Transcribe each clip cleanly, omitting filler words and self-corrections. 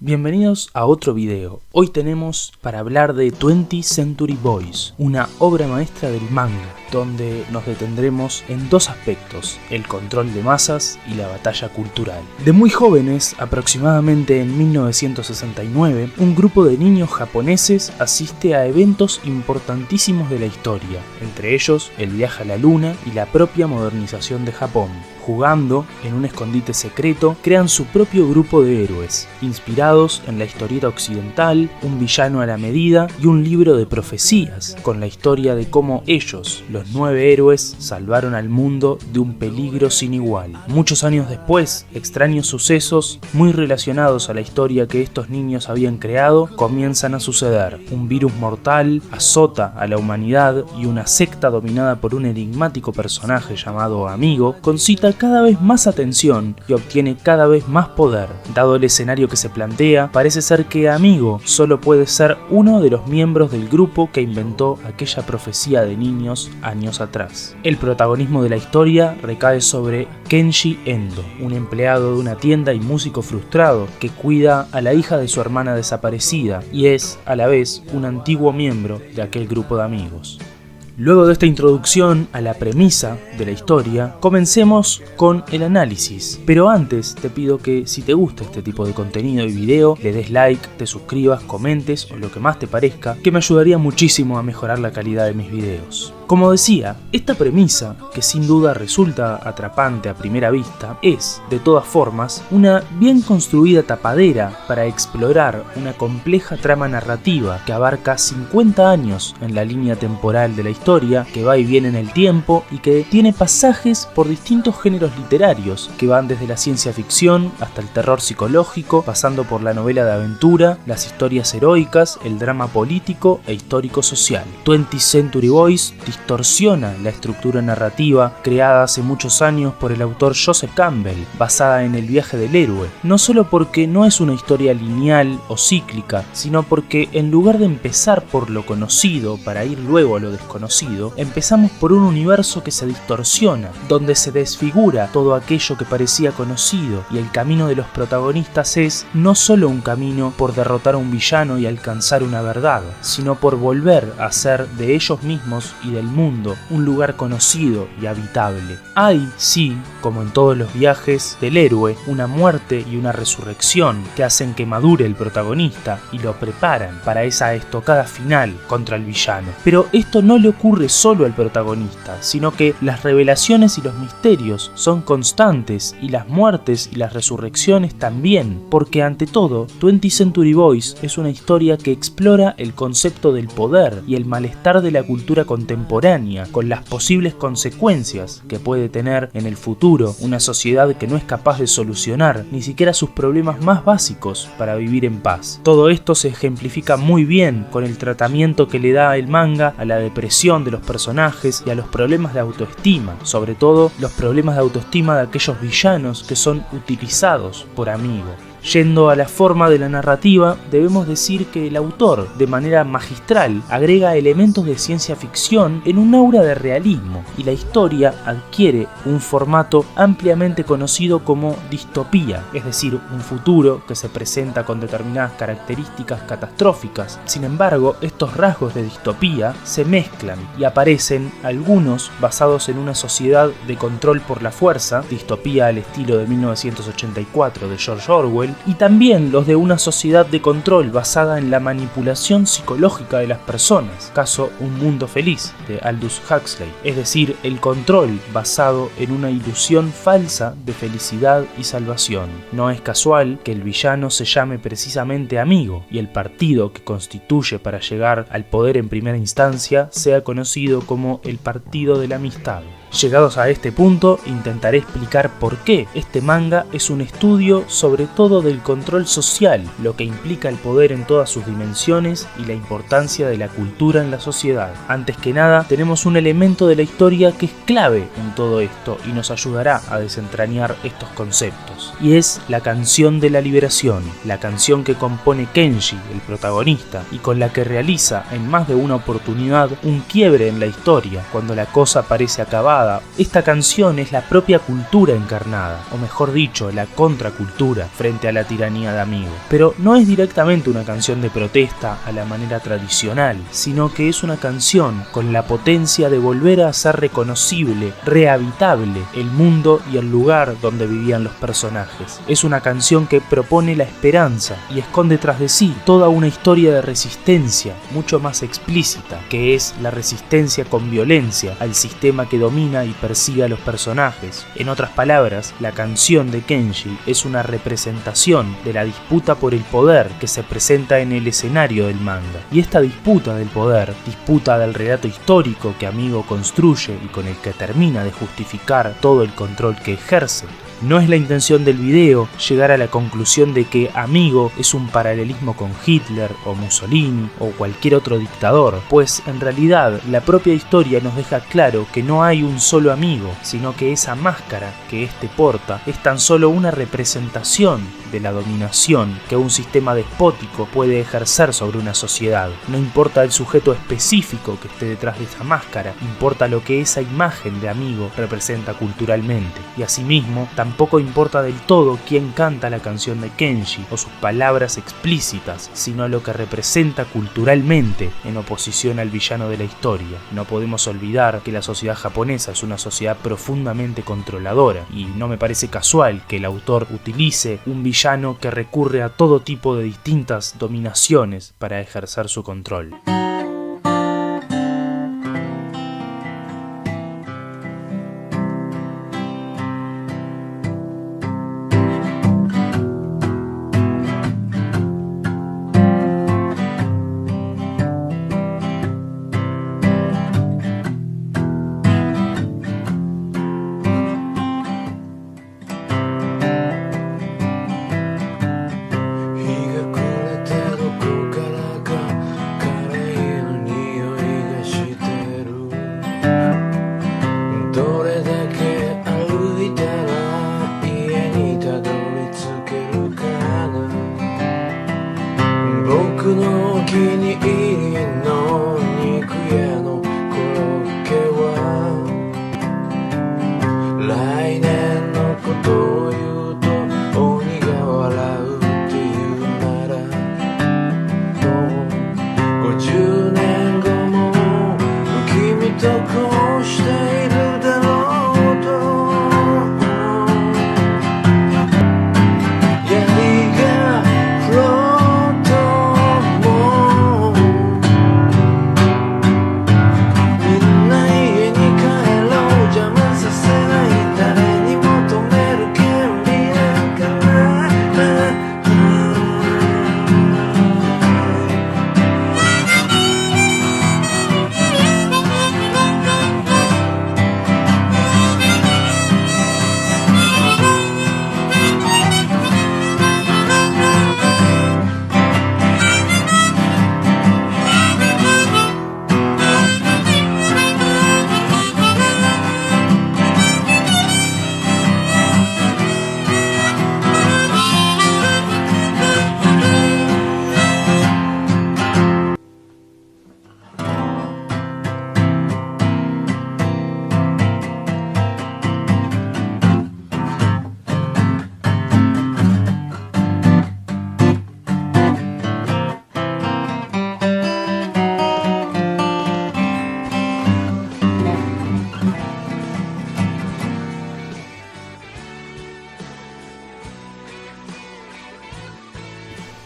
Bienvenidos a otro video. Hoy tenemos para hablar de 20th Century Boys, una obra maestra del manga, donde nos detendremos en dos aspectos, el control de masas y la batalla cultural. De muy jóvenes, aproximadamente en 1969, un grupo de niños japoneses asiste a eventos importantísimos de la historia, entre ellos el viaje a la luna y la propia modernización de Japón. Jugando en un escondite secreto, crean su propio grupo de héroes, inspirados en la historieta occidental, un villano a la medida y un libro de profecías, con la historia de cómo ellos, los 9 héroes, salvaron al mundo de un peligro sin igual. Muchos años después, extraños sucesos, muy relacionados a la historia que estos niños habían creado, comienzan a suceder. Un virus mortal azota a la humanidad y una secta dominada por un enigmático personaje llamado Amigo concita cada vez más atención y obtiene cada vez más poder. Dado el escenario que se plantea, parece ser que Amigo solo puede ser uno de los miembros del grupo que inventó aquella profecía de niños años atrás. El protagonismo de la historia recae sobre Kenji Endo, un empleado de una tienda y músico frustrado que cuida a la hija de su hermana desaparecida y es, a la vez, un antiguo miembro de aquel grupo de amigos. Luego de esta introducción a la premisa de la historia, comencemos con el análisis. Pero antes te pido que si te gusta este tipo de contenido y video, le des like, te suscribas, comentes o lo que más te parezca, que me ayudaría muchísimo a mejorar la calidad de mis videos. Como decía, esta premisa, que sin duda resulta atrapante a primera vista, es, de todas formas, una bien construida tapadera para explorar una compleja trama narrativa que abarca 50 años en la línea temporal de la historia, que va y viene en el tiempo y que tiene pasajes por distintos géneros literarios, que van desde la ciencia ficción hasta el terror psicológico, pasando por la novela de aventura, las historias heroicas, el drama político e histórico social. 20th Century Boys distorsiona la estructura narrativa creada hace muchos años por el autor Joseph Campbell, basada en el viaje del héroe, no solo porque no es una historia lineal o cíclica, sino porque en lugar de empezar por lo conocido para ir luego a lo desconocido, empezamos por un universo que se distorsiona, donde se desfigura todo aquello que parecía conocido, y el camino de los protagonistas es no solo un camino por derrotar a un villano y alcanzar una verdad, sino por volver a ser de ellos mismos y del mundo un lugar conocido y habitable. Hay, sí, como en todos los viajes del héroe, una muerte y una resurrección que hacen que madure el protagonista y lo preparan para esa estocada final contra el villano. Pero esto no le ocurre solo al protagonista, sino que las revelaciones y los misterios son constantes y las muertes y las resurrecciones también, porque ante todo, 20th Century Boys es una historia que explora el concepto del poder y el malestar de la cultura contemporánea, con las posibles consecuencias que puede tener en el futuro una sociedad que no es capaz de solucionar ni siquiera sus problemas más básicos para vivir en paz. Todo esto se ejemplifica muy bien con el tratamiento que le da el manga a la depresión de los personajes y a los problemas de autoestima, sobre todo los problemas de autoestima de aquellos villanos que son utilizados por Amigo. Yendo a la forma de la narrativa, debemos decir que el autor, de manera magistral, agrega elementos de ciencia ficción en un aura de realismo, y la historia adquiere un formato ampliamente conocido como distopía, es decir, un futuro que se presenta con determinadas características catastróficas. Sin embargo, estos rasgos de distopía se mezclan y aparecen algunos basados en una sociedad de control por la fuerza, distopía al estilo de 1984 de George Orwell, y también los de una sociedad de control basada en la manipulación psicológica de las personas, caso Un Mundo Feliz de Aldous Huxley, es decir, el control basado en una ilusión falsa de felicidad y salvación. No es casual que el villano se llame precisamente Amigo y el partido que constituye para llegar al poder en primera instancia sea conocido como el Partido de la Amistad. Llegados a este punto, intentaré explicar por qué este manga es un estudio sobre todo del control social, lo que implica el poder en todas sus dimensiones y la importancia de la cultura en la sociedad. Antes que nada, tenemos un elemento de la historia que es clave en todo esto y nos ayudará a desentrañar estos conceptos, y es la canción de la liberación, la canción que compone Kenji, el protagonista, y con la que realiza en más de una oportunidad un quiebre en la historia, cuando la cosa parece acabar emancipada. Esta canción es la propia cultura encarnada, o mejor dicho, la contracultura frente a la tiranía de Amigo. Pero no es directamente una canción de protesta a la manera tradicional, sino que es una canción con la potencia de volver a hacer reconocible, rehabitable el mundo y el lugar donde vivían los personajes. Es una canción que propone la esperanza y esconde tras de sí toda una historia de resistencia mucho más explícita, que es la resistencia con violencia al sistema que domina y persigue a los personajes. En otras palabras, la canción de Kenji es una representación de la disputa por el poder que se presenta en el escenario del manga. Y esta disputa del poder, disputa del relato histórico que Amigo construye y con el que termina de justificar todo el control que ejerce. No es la intención del video llegar a la conclusión de que Amigo es un paralelismo con Hitler o Mussolini o cualquier otro dictador, pues en realidad la propia historia nos deja claro que no hay un solo Amigo, sino que esa máscara que este porta es tan solo una representación de la dominación que un sistema despótico puede ejercer sobre una sociedad. No importa el sujeto específico que esté detrás de esa máscara, importa lo que esa imagen de Amigo representa culturalmente, y asimismo tampoco importa del todo quién canta la canción de Kenji o sus palabras explícitas, sino lo que representa culturalmente en oposición al villano de la historia. No podemos olvidar que la sociedad japonesa es una sociedad profundamente controladora, y no me parece casual que el autor utilice un villano que recurre a todo tipo de distintas dominaciones para ejercer su control.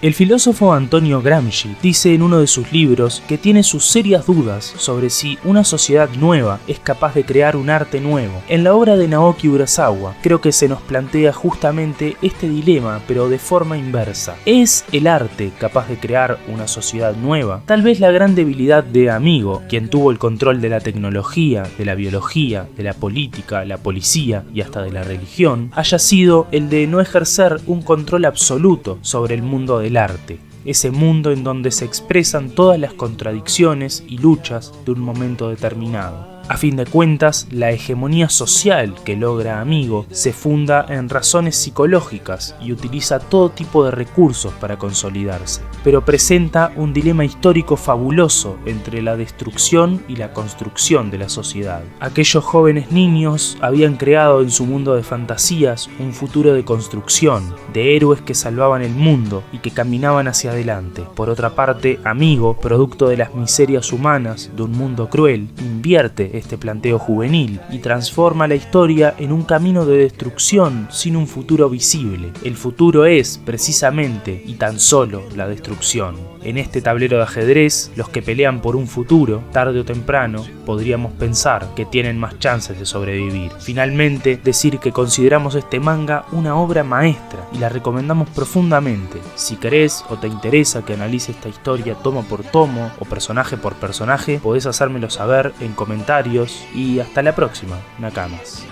El filósofo Antonio Gramsci dice en uno de sus libros que tiene sus serias dudas sobre si una sociedad nueva es capaz de crear un arte nuevo. En la obra de Naoki Urasawa creo que se nos plantea justamente este dilema, pero de forma inversa. ¿Es el arte capaz de crear una sociedad nueva? Tal vez la gran debilidad de Amigo, quien tuvo el control de la tecnología, de la biología, de la política, la policía y hasta de la religión, haya sido el de no ejercer un control absoluto sobre el mundo del arte, ese mundo en donde se expresan todas las contradicciones y luchas de un momento determinado. A fin de cuentas, la hegemonía social que logra Amigo se funda en razones psicológicas y utiliza todo tipo de recursos para consolidarse, pero presenta un dilema histórico fabuloso entre la destrucción y la construcción de la sociedad. Aquellos jóvenes niños habían creado en su mundo de fantasías un futuro de construcción, de héroes que salvaban el mundo y que caminaban hacia adelante. Por otra parte, Amigo, producto de las miserias humanas de un mundo cruel, invierte este planteo juvenil y transforma la historia en un camino de destrucción sin un futuro visible. El futuro es, precisamente, y tan solo la destrucción. En este tablero de ajedrez, los que pelean por un futuro, tarde o temprano, podríamos pensar que tienen más chances de sobrevivir. Finalmente, decir que consideramos este manga una obra maestra y la recomendamos profundamente. Si querés o te interesa que analice esta historia tomo por tomo o personaje por personaje, podés hacérmelo saber en comentarios y hasta la próxima, Nakamas.